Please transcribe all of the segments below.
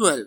12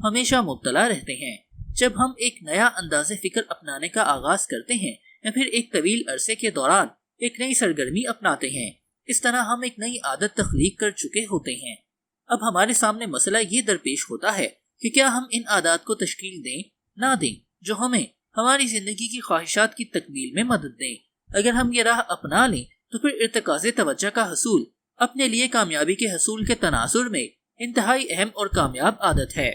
ہمیشہ مبتلا رہتے ہیں۔ جب ہم ایک نیا انداز فکر اپنانے کا آغاز کرتے ہیں یا پھر ایک طویل عرصے کے دوران ایک نئی سرگرمی اپناتے ہیں، اس طرح ہم ایک نئی عادت تخلیق کر چکے ہوتے ہیں۔ اب ہمارے سامنے مسئلہ یہ درپیش ہوتا ہے کہ کیا ہم ان عادات کو تشکیل دیں نہ دیں جو ہمیں ہماری زندگی کی خواہشات کی تکمیل میں مدد دیں۔ اگر ہم یہ راہ اپنا لیں تو پھر ارتکاز توجہ کا حصول اپنے لیے کامیابی کے حصول کے تناظر میں انتہائی اہم اور کامیاب عادت ہے۔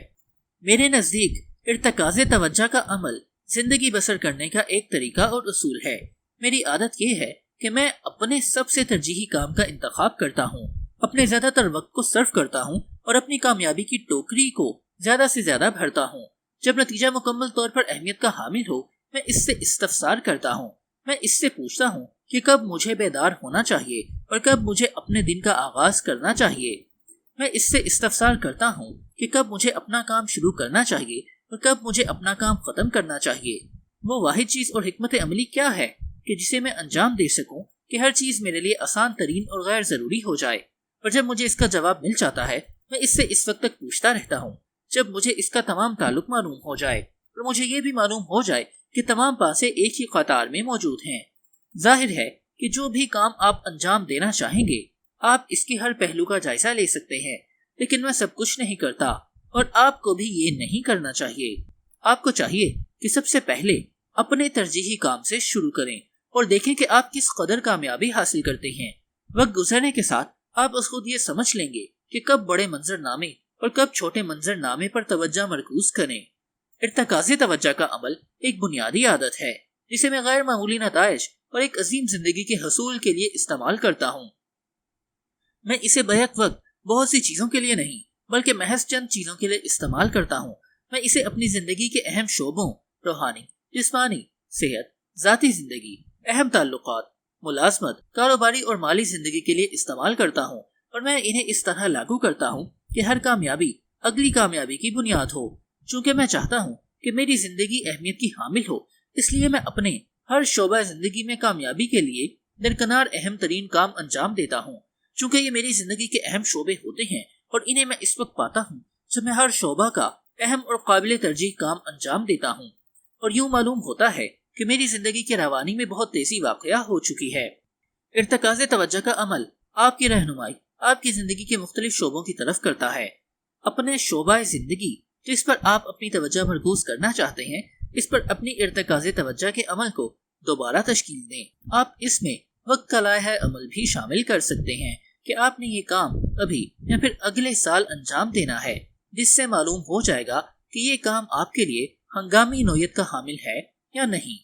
میرے نزدیک ارتکاز توجہ کا عمل زندگی بسر کرنے کا ایک طریقہ اور اصول ہے۔ میری عادت یہ ہے کہ میں اپنے سب سے ترجیحی کام کا انتخاب کرتا ہوں، اپنے زیادہ تر وقت کو صرف کرتا ہوں اور اپنی کامیابی کی ٹوکری کو زیادہ سے زیادہ بھرتا ہوں۔ جب نتیجہ مکمل طور پر اہمیت کا حامل ہو، میں اس سے استفسار کرتا ہوں۔ میں اس سے پوچھتا ہوں کہ کب مجھے بیدار ہونا چاہیے اور کب مجھے اپنے دن کا آغاز کرنا چاہیے۔ میں اس سے استفسار کرتا ہوں کہ کب مجھے اپنا کام شروع کرنا چاہیے اور کب مجھے اپنا کام ختم کرنا چاہیے۔ وہ واحد چیز اور حکمت عملی کیا ہے کہ جسے میں انجام دے سکوں کہ ہر چیز میرے لیے آسان ترین اور غیر ضروری ہو جائے؟ اور جب مجھے اس کا جواب مل جاتا ہے، میں اس سے اس وقت تک پوچھتا رہتا ہوں جب مجھے اس کا تمام تعلق معلوم ہو جائے اور مجھے یہ بھی معلوم ہو جائے کہ تمام پاسے ایک ہی قطار میں موجود ہیں۔ ظاہر ہے کہ جو بھی کام آپ انجام دینا چاہیں گے، آپ اس کے ہر پہلو کا جائزہ لے سکتے ہیں، لیکن میں سب کچھ نہیں کرتا اور آپ کو بھی یہ نہیں کرنا چاہیے۔ آپ کو چاہیے کہ سب سے پہلے اپنے ترجیحی کام سے شروع کریں اور دیکھیں کہ آپ کس قدر کامیابی حاصل کرتے ہیں۔ وقت گزرنے کے ساتھ آپ اس خود یہ سمجھ لیں گے کہ کب بڑے منظر نامے اور کب چھوٹے منظر نامے پر توجہ مرکوز کریں۔ ارتکاز توجہ کا عمل ایک بنیادی عادت ہے جسے میں غیر معمولی نتائج اور ایک عظیم زندگی کے حصول کے لیے استعمال کرتا ہوں۔ میں اسے بیک وقت بہت سی چیزوں کے لیے نہیں بلکہ محض چند چیزوں کے لیے استعمال کرتا ہوں۔ میں اسے اپنی زندگی کے اہم شعبوں، روحانی، جسمانی، صحت، ذاتی زندگی، اہم تعلقات، ملازمت، کاروباری اور مالی زندگی کے لیے استعمال کرتا ہوں، اور میں انہیں اس طرح لاگو کرتا ہوں کہ ہر کامیابی اگلی کامیابی کی بنیاد ہو۔ چونکہ میں چاہتا ہوں کہ میری زندگی اہمیت کی حامل ہو، اس لیے میں اپنے ہر شعبہ زندگی میں کامیابی کے لیے درکنار اہم ترین کام انجام دیتا ہوں۔ چونکہ یہ میری زندگی کے اہم شعبے ہوتے ہیں اور انہیں میں اس وقت پاتا ہوں جب میں ہر شعبہ کا اہم اور قابل ترجیح کام انجام دیتا ہوں، اور یوں معلوم ہوتا ہے کہ میری زندگی کے روانی میں بہت تیزی واقع ہو چکی ہے۔ ارتکاز توجہ کا عمل آپ کی رہنمائی آپ کی زندگی کے مختلف شعبوں کی طرف کرتا ہے۔ اپنے شعبہ زندگی جس پر آپ اپنی توجہ مرکوز کرنا چاہتے ہیں، اس پر اپنی ارتکاز توجہ کے عمل کو دوبارہ تشکیل دیں۔ آپ اس میں وقت کا لائحہ عمل بھی شامل کر سکتے ہیں کہ آپ نے یہ کام ابھی یا پھر اگلے سال انجام دینا ہے، جس سے معلوم ہو جائے گا کہ یہ کام آپ کے لیے ہنگامی نوعیت کا حامل ہے یا نہیں۔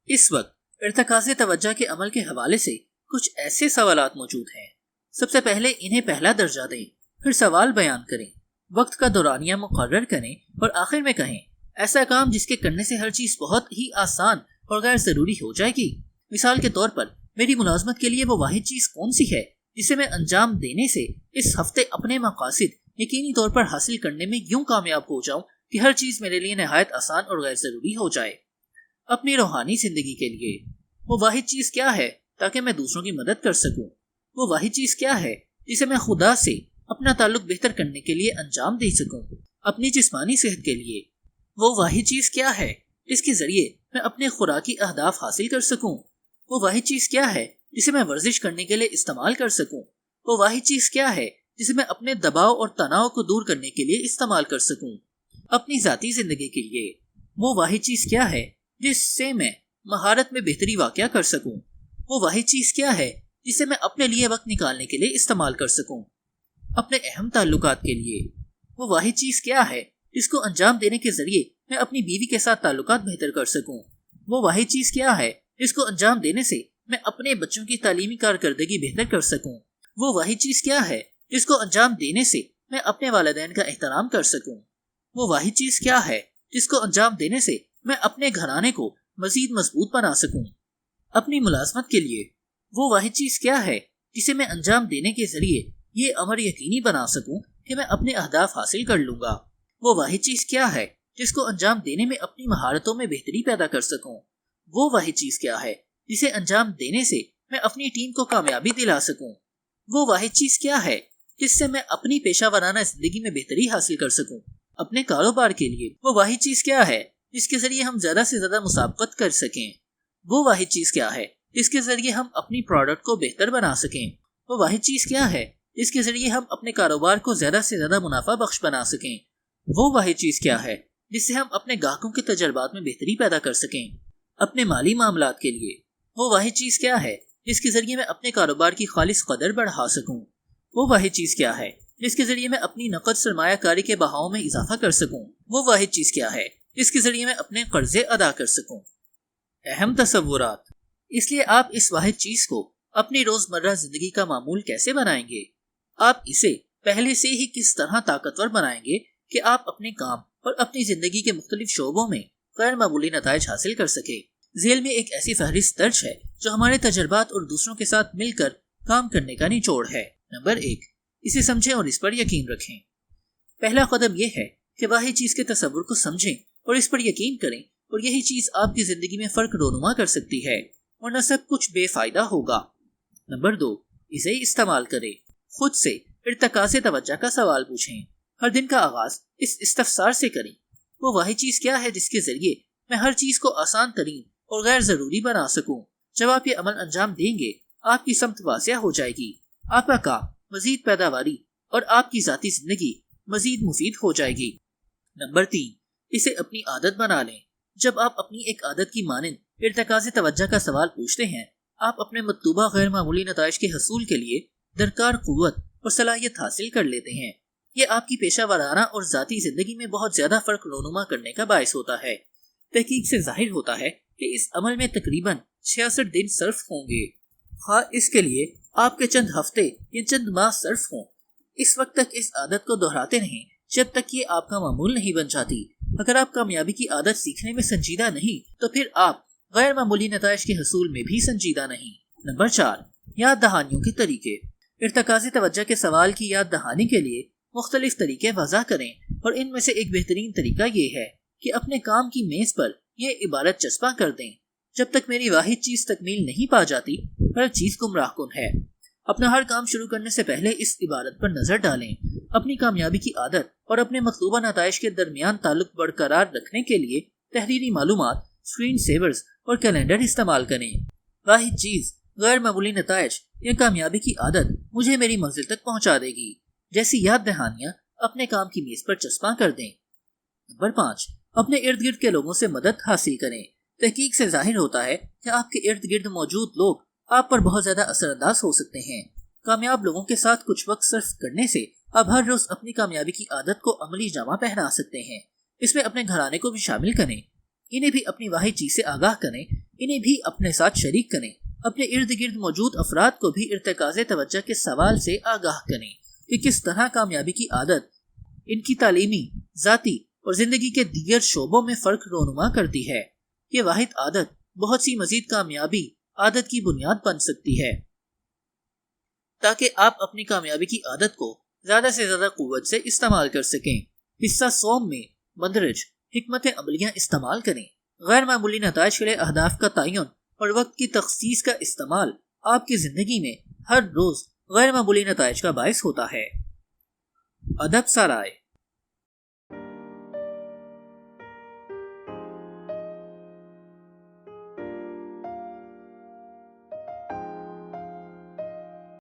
اس وقت ارتکاز توجہ کے عمل کے حوالے سے کچھ ایسے سوالات موجود ہیں۔ سب سے پہلے انہیں پہلا درجہ دیں، پھر سوال بیان کریں، وقت کا دورانیہ مقرر کریں اور آخر میں کہیں ایسا کام جس کے کرنے سے ہر چیز بہت ہی آسان اور غیر ضروری ہو جائے گی۔ مثال کے طور پر میری ملازمت کے لیے وہ واحد چیز کون سی ہے جسے میں انجام دینے سے اس ہفتے اپنے مقاصد یقینی طور پر حاصل کرنے میں یوں کامیاب ہو جاؤں کہ ہر چیز میرے لیے نہایت آسان اور غیر ضروری ہو جائے۔ اپنی روحانی زندگی کے لیے وہ واحد چیز کیا ہے تاکہ میں دوسروں کی مدد کر سکوں؟ وہ واحد چیز کیا ہے جسے میں خدا سے اپنا تعلق بہتر کرنے کے لیے انجام دے سکوں؟ اپنی جسمانی صحت کے لیے وہ واحد چیز کیا ہے جس کے ذریعے میں اپنے خوراکی اہداف حاصل کر سکوں؟ وہ واحد چیز کیا ہے جسے میں ورزش کرنے کے لیے استعمال کر سکوں؟ وہ واحد چیز کیا ہے جسے میں اپنے دباؤ اور تناؤ کو دور کرنے کے لیے استعمال کر سکوں؟ اپنی ذاتی زندگی کے لیے وہ واحد چیز کیا ہے جس سے میں مہارت میں بہتری واقع کر سکوں؟ وہ واحد چیز کیا ہے جسے میں اپنے لیے وقت نکالنے کے لیے استعمال کر سکوں؟ اپنے اہم تعلقات کے لیے وہ واحد چیز کیا ہے جس کو انجام دینے کے ذریعے میں اپنی بیوی کے ساتھ تعلقات بہتر کر سکوں؟ وہ واحد چیز کیا ہے جس کو انجام دینے سے میں اپنے بچوں کی تعلیمی کارکردگی بہتر کر سکوں؟ وہ واحد چیز کیا ہے جس کو انجام دینے سے میں اپنے والدین کا احترام کر سکوں؟ وہ واحد چیز کیا ہے جس کو انجام دینے سے میں اپنے گھرانے کو مزید مضبوط بنا سکوں؟ اپنی ملازمت کے لیے وہ واحد چیز کیا ہے جسے میں انجام دینے کے ذریعے یہ امر یقینی بنا سکوں کہ میں اپنے اہداف حاصل کر لوں گا؟ وہ واحد چیز کیا ہے جس کو انجام دینے میں اپنی مہارتوں میں بہتری پیدا کر سکوں؟ وہ واحد چیز کیا ہے جسے انجام دینے سے میں اپنی ٹیم کو کامیابی دلا سکوں؟ وہ واحد چیز کیا ہے جس سے میں اپنی پیشہ ورانہ زندگی میں بہتری حاصل کر سکوں۔ اپنے کاروبار کے لیے وہ واحد چیز کیا ہے جس کے ذریعے ہم زیادہ سے زیادہ مسابقت کر سکیں؟ وہ واحد چیز کیا ہے جس کے ذریعے ہم اپنی پروڈکٹ کو بہتر بنا سکیں؟ وہ واحد چیز کیا ہے جس کے ذریعے ہم اپنے کاروبار کو زیادہ سے زیادہ منافع بخش بنا سکیں؟ وہ واحد چیز کیا ہے جس سے ہم اپنے گاہکوں کے تجربات میں بہتری پیدا کر سکیں؟ اپنے مالی معاملات کے لیے وہ واحد چیز کیا ہے جس کے ذریعے میں اپنے کاروبار کی خالص قدر بڑھا سکوں؟ وہ واحد چیز کیا ہے جس کے ذریعے میں اپنی نقد سرمایہ کاری کے بہاؤ میں اضافہ کر سکوں؟ وہ واحد چیز کیا ہے جس کے ذریعے میں اپنے قرضے ادا کر سکوں؟ اہم تصورات۔ اس لیے آپ اس واحد چیز کو اپنی روزمرہ زندگی کا معمول کیسے بنائیں گے؟ آپ اسے پہلے سے ہی کس طرح طاقتور بنائیں گے کہ آپ اپنے کام اور اپنی زندگی کے مختلف شعبوں میں غیر معمولی نتائج حاصل کر سکیں؟ ذیل میں ایک ایسی فہرست درج ہے جو ہمارے تجربات اور دوسروں کے ساتھ مل کر کام کرنے کا نچوڑ ہے۔ نمبر 1، اسے سمجھیں اور اس پر یقین رکھیں۔ پہلا قدم یہ ہے کہ واحد چیز کے تصور کو سمجھیں اور اس پر یقین کریں، اور یہی چیز آپ کی زندگی میں فرق رونما کر سکتی ہے، ورنہ سب کچھ بے فائدہ ہوگا۔ نمبر 2، اسے استعمال کریں۔ خود سے ارتکاز توجہ کا سوال پوچھیں۔ ہر دن کا آغاز اس استفسار سے کریں، وہ واحد چیز کیا ہے جس کے ذریعے میں ہر چیز کو آسان ترین اور غیر ضروری بنا سکوں؟ جب آپ یہ عمل انجام دیں گے، آپ کی سمت واضح ہو جائے گی، آپ کا کام مزید پیداواری اور آپ کی ذاتی زندگی مزید مفید ہو جائے گی۔ نمبر 3، اسے اپنی عادت بنا لیں۔ جب آپ اپنی ایک عادت کی مانند ارتکاز توجہ کا سوال پوچھتے ہیں، آپ اپنے مطلوبہ غیر معمولی نتائج کے حصول کے لیے درکار قوت اور صلاحیت حاصل کر لیتے ہیں۔ یہ آپ کی پیشہ ورانہ اور ذاتی زندگی میں بہت زیادہ فرق رونما کرنے کا باعث ہوتا ہے۔ تحقیق سے ظاہر ہوتا ہے کہ اس عمل میں تقریباً 66 دن صرف ہوں گے، خواہ اس کے لیے آپ کے چند ہفتے یا چند ماہ صرف ہوں۔ اس وقت تک اس عادت کو دہراتے رہیں جب تک یہ آپ کا معمول نہیں بن جاتی۔ اگر آپ کامیابی کی عادت سیکھنے میں سنجیدہ نہیں تو پھر آپ غیر معمولی نتائج کے حصول میں بھی سنجیدہ نہیں۔ نمبر 4، یاد دہانیوں کے طریقے۔ ارتکاز توجہ کے سوال کی یاد دہانی کے لیے مختلف طریقے وضع کریں، اور ان میں سے ایک بہترین طریقہ یہ ہے کہ اپنے کام کی میز پر یہ عبارت چسپاں کر دیں: جب تک میری واحد چیز تکمیل نہیں پا جاتی، ہر چیز گمراہ کن ہے۔ اپنا ہر کام شروع کرنے سے پہلے اس عبارت پر نظر ڈالیں۔ اپنی کامیابی کی عادت اور اپنے مطلوبہ نتائج کے درمیان تعلق برقرار رکھنے کے لیے تحریری معلومات، اسکرین سیورز اور کیلنڈر استعمال کریں۔ واحد چیز، غیر معمولی نتائج یا کامیابی کی عادت مجھے میری منزل تک پہنچا دے گی جیسی یاد دہانیاں اپنے کام کی میز پر چسپاں کر دیں۔ نمبر 5، اپنے ارد گرد کے لوگوں سے مدد حاصل کریں۔ تحقیق سے ظاہر ہوتا ہے کہ آپ کے ارد گرد موجود لوگ آپ پر بہت زیادہ اثر انداز ہو سکتے ہیں۔ کامیاب لوگوں کے ساتھ کچھ وقت صرف کرنے سے آپ ہر روز اپنی کامیابی کی عادت کو عملی جامہ پہنا سکتے ہیں۔ اس میں اپنے گھرانے کو بھی شامل کریں، انہیں بھی اپنی واحد چیز سے آگاہ کریں، انہیں بھی اپنے ساتھ شریک کریں، اپنے ارد گرد موجود افراد کو بھی ارتکاز توجہ کے سوال سے آگاہ کریں کہ کس طرح کامیابی کی عادت ان کی تعلیمی، ذاتی اور زندگی کے دیگر شعبوں میں فرق رونما کرتی ہے۔ یہ واحد عادت بہت سی مزید کامیابی عادت کی بنیاد بن سکتی ہے، تاکہ آپ اپنی کامیابی کی عادت کو زیادہ سے زیادہ قوت سے استعمال کر سکیں۔ حصہ سوم میں مندرج حکمت عملیاں استعمال کریں۔ غیر معمولی نتائج کے لیے اہداف کا تعین اور وقت کی تخصیص کا استعمال آپ کی زندگی میں ہر روز غیر معمولی نتائج کا باعث ہوتا ہے۔ ادب سرائے۔